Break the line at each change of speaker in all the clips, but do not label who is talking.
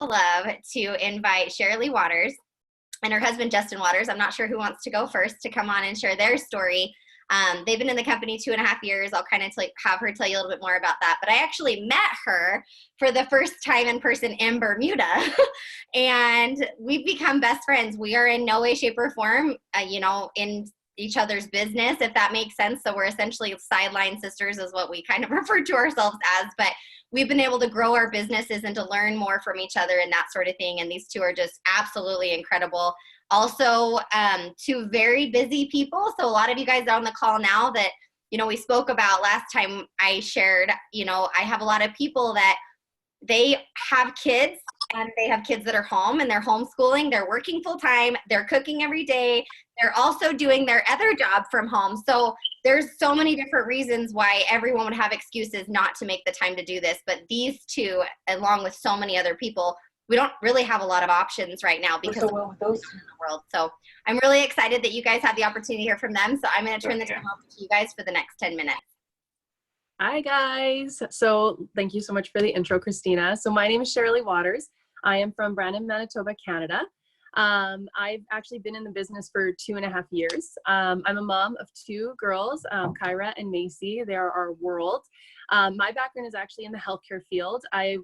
Love to invite Shirley Waters and her husband Justin Waters. I'm not sure who wants to go first to come on and share their story. They've been in the company 2.5 years. I'll kind of have her tell you a little bit more about that. But I actually met her for the first time in person in Bermuda, and we've become best friends. We are in no way, shape, or form, in each other's business, if that makes sense. So we're essentially sideline sisters is what we kind of refer to ourselves as. But we've been able to grow our businesses and to learn more from each other and that sort of thing. And these two are just absolutely incredible. Also, two very busy people. So a lot of you guys are on the call now that, we spoke about last time I shared, I have a lot of people that they have kids and they have kids that are home and they're homeschooling, they're working full time, they're cooking every day. They're also doing their other job from home. So there's so many different reasons why everyone would have excuses not to make the time to do this. But these two, along with so many other people, we don't really have a lot of options right now because of those in the world. So I'm really excited that you guys have the opportunity to hear from them. So I'm going to turn the time over to you guys for the next 10 minutes.
Hi guys. So thank you so much for the intro, Christina. So my name is Shirley Waters. I am from Brandon, Manitoba, Canada. I've actually been in the business for 2.5 years. I'm a mom of 2 girls, Kyra and Macy. They are our world. My background is actually in the healthcare field. I've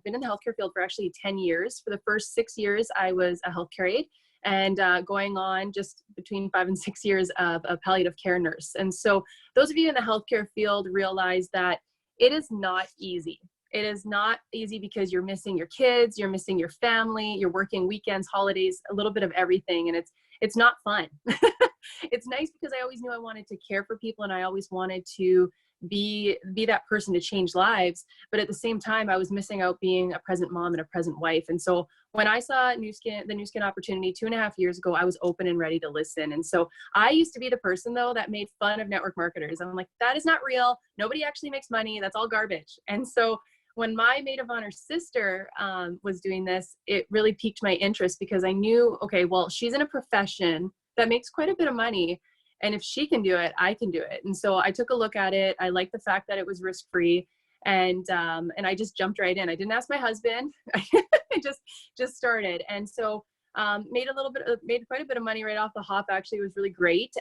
been in the healthcare field for actually 10 years. For the first 6 years, I was a healthcare aide, and going on just between 5 and 6 years of a palliative care nurse. And so those of you in the healthcare field realize that it is not easy. It is not easy because you're missing your kids, you're missing your family, you're working weekends, holidays, a little bit of everything, and it's not fun. It's nice because I always knew I wanted to care for people and I always wanted to be that person to change lives, but at the same time I was missing out being a present mom and a present wife. And so when I saw the Nu Skin opportunity 2.5 years ago, I was open and ready to listen. And so I used to be the person though that made fun of network marketers. I'm like, that is not real. Nobody actually makes money. That's all garbage. And so when my maid of honor sister was doing this, it really piqued my interest because I knew, okay, well, she's in a profession that makes quite a bit of money. And if she can do it, I can do it. And so I took a look at it. I liked the fact that it was risk-free, and I just jumped right in. I didn't ask my husband. I just started. And so made quite a bit of money right off the hop. Actually, it was really great.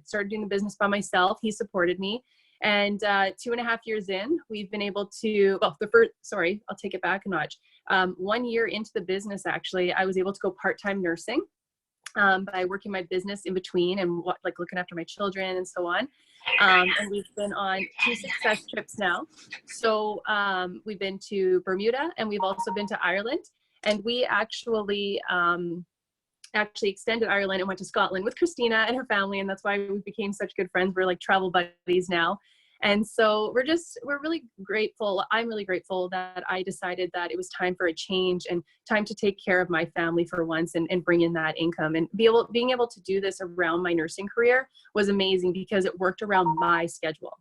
Started doing the business by myself. He supported me. And 2.5 years in, we've been able to, well, I'll take it back a notch. 1 year into the business, actually, I was able to go part-time nursing by working my business in between and looking after my children and so on. And we've been on 2 success trips now. So we've been to Bermuda and we've also been to Ireland. And we actually extended Ireland and went to Scotland with Christina and her family. And that's why we became such good friends. We're like travel buddies now. And so we're really grateful. I'm really grateful that I decided that it was time for a change and time to take care of my family for once and bring in that income. And being able to do this around my nursing career was amazing because it worked around my schedule.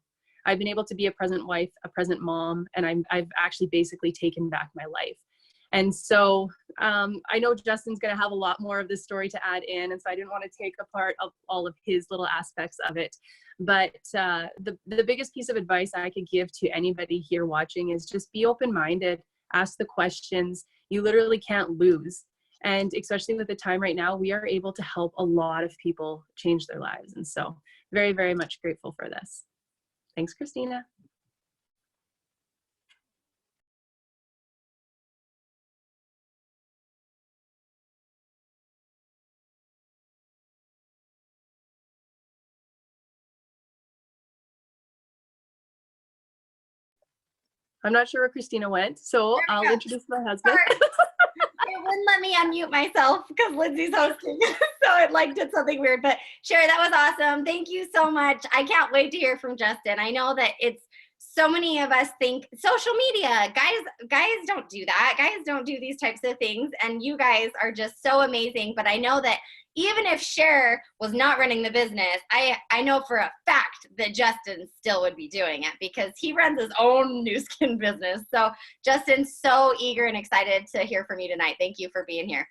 I've been able to be a present wife, a present mom, and I've actually basically taken back my life. And so I know Justin's going to have a lot more of this story to add in, and so I didn't want to take apart of all of his little aspects of it. But the biggest piece of advice I could give to anybody here watching is just be open-minded, ask the questions. You literally can't lose. And especially with the time right now, we are able to help a lot of people change their lives. And so very, very much grateful for this. Thanks, Christina. I'm not sure where Christina went, so I'll introduce my husband.
It wouldn't let me unmute myself because Lindsay's hosting, so it did something weird. But Sherry, that was awesome. Thank you so much. I can't wait to hear from Justin. I know that it's so many of us think social media, guys don't do that. Guys don't do these types of things, and you guys are just so amazing. But I know that even if Cher was not running the business, I know for a fact that Justin still would be doing it because he runs his own Nu Skin business. So Justin's so eager and excited to hear from you tonight. Thank you for being here.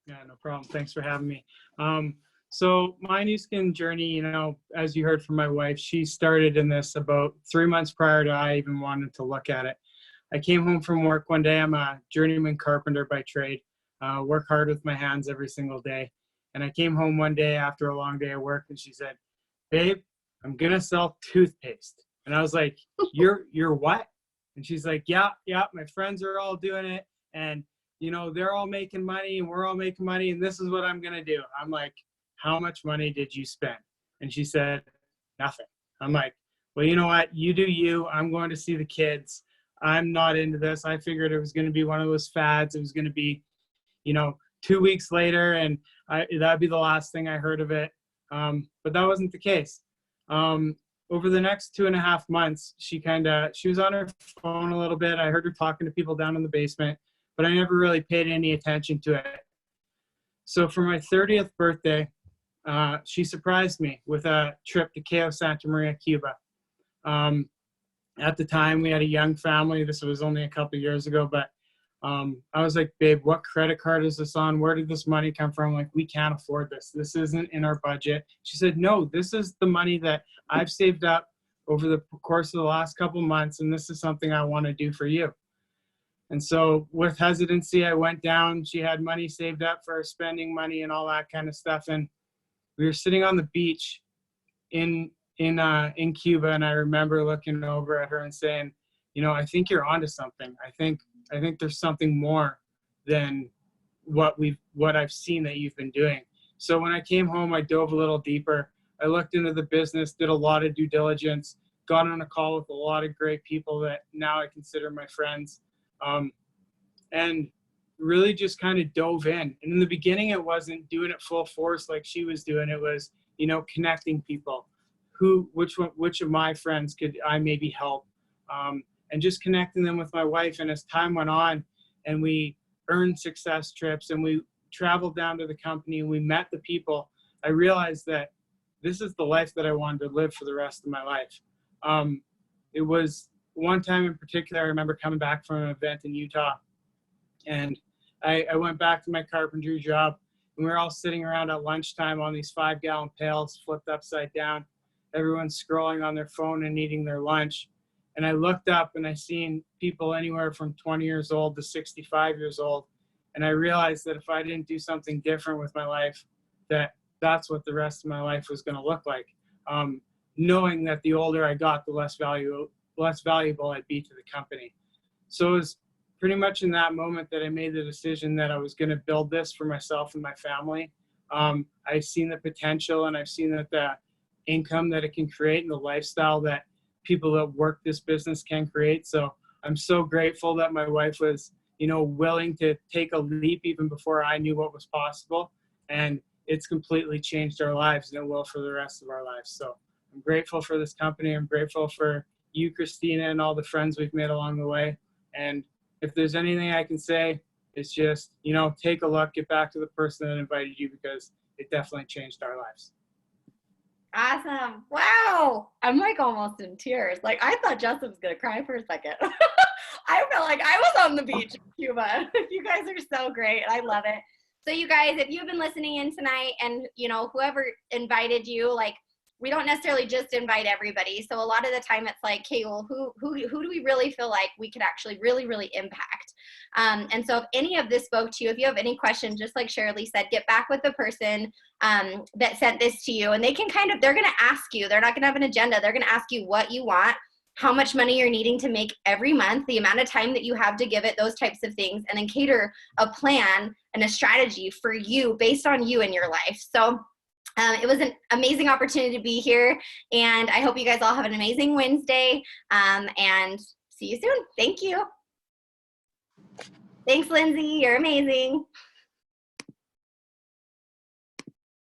Yeah, no problem. Thanks for having me. So my Nu Skin journey, as you heard from my wife, she started in this about 3 months prior to I even wanted to look at it. I came home from work one day. I'm a journeyman carpenter by trade, work hard with my hands every single day. And I came home one day after a long day of work, and she said, "Babe, I'm gonna sell toothpaste." And I was like, you're what? And she's like, yeah, my friends are all doing it, and they're all making money and we're all making money, and this is what I'm gonna do. I'm like, how much money did you spend? And she said, nothing. I'm like, well, you know what? You do you. I'm going to see the kids. I'm not into this. I figured it was going to be one of those fads. It was going to be, 2 weeks later, and that'd be the last thing I heard of it. But that wasn't the case. Over the next 2.5 months, she was on her phone a little bit. I heard her talking to people down in the basement, but I never really paid any attention to it. So for my 30th birthday, she surprised me with a trip to Cayo Santa Maria, Cuba. At the time, we had a young family. This was only a couple of years ago, but I was like, babe, what credit card is this on? Where did this money come from? Like, we can't afford this. This isn't in our budget. She said, no, this is the money that I've saved up over the course of the last couple of months, and this is something I want to do for you. And so with hesitancy, I went down. She had money saved up for spending money and all that kind of stuff. And we were sitting on the beach in Cuba, and I remember looking over at her and saying, I think you're onto something. I think there's something more than what I've seen that you've been doing. So when I came home, I dove a little deeper. I looked into the business, did a lot of due diligence, got on a call with a lot of great people that now I consider my friends, and really just kind of dove in. And in the beginning, it wasn't doing it full force like she was doing. It was, connecting people. Which of my friends could I maybe help? And just connecting them with my wife. And as time went on and we earned success trips and we traveled down to the company and we met the people, I realized that this is the life that I wanted to live for the rest of my life. It was one time in particular, I remember coming back from an event in Utah, and I went back to my carpentry job, and we were all sitting around at lunchtime on these 5-gallon pails flipped upside down. Everyone's scrolling on their phone and eating their lunch. And I looked up and I seen people anywhere from 20 years old to 65 years old. And I realized that if I didn't do something different with my life, that's what the rest of my life was going to look like. Knowing that the older I got, the less valuable I'd be to the company. So it was pretty much in that moment that I made the decision that I was going to build this for myself and my family. I've seen the potential, and I've seen that the income that it can create and the lifestyle that people that work this business can create. So I'm so grateful that my wife was, willing to take a leap even before I knew what was possible. And it's completely changed our lives, and it will for the rest of our lives. So I'm grateful for this company. I'm grateful for you, Christina, and all the friends we've made along the way. And if there's anything I can say, it's just, take a look, get back to the person that invited you, because it definitely changed our lives.
Awesome. Wow. I'm like almost in tears. Like, I thought Justin was going to cry for a second. I felt like I was on the beach in Cuba. You guys are so great. I love it. So you guys, if you've been listening in tonight and, whoever invited you, like, we don't necessarily just invite everybody. So a lot of the time it's like, hey, well, who do we really feel like we could actually really, really impact? And so if any of this spoke to you, if you have any questions, just like Shirley said, get back with the person that sent this to you. And they can they're going to ask you, they're not going to have an agenda. They're going to ask you what you want, how much money you're needing to make every month, the amount of time that you have to give it, those types of things, and then cater a plan and a strategy for you based on you and your life. So it was an amazing opportunity to be here, and I hope you guys all have an amazing Wednesday, and see you soon. Thank you. Thanks, Lindsay. You're amazing.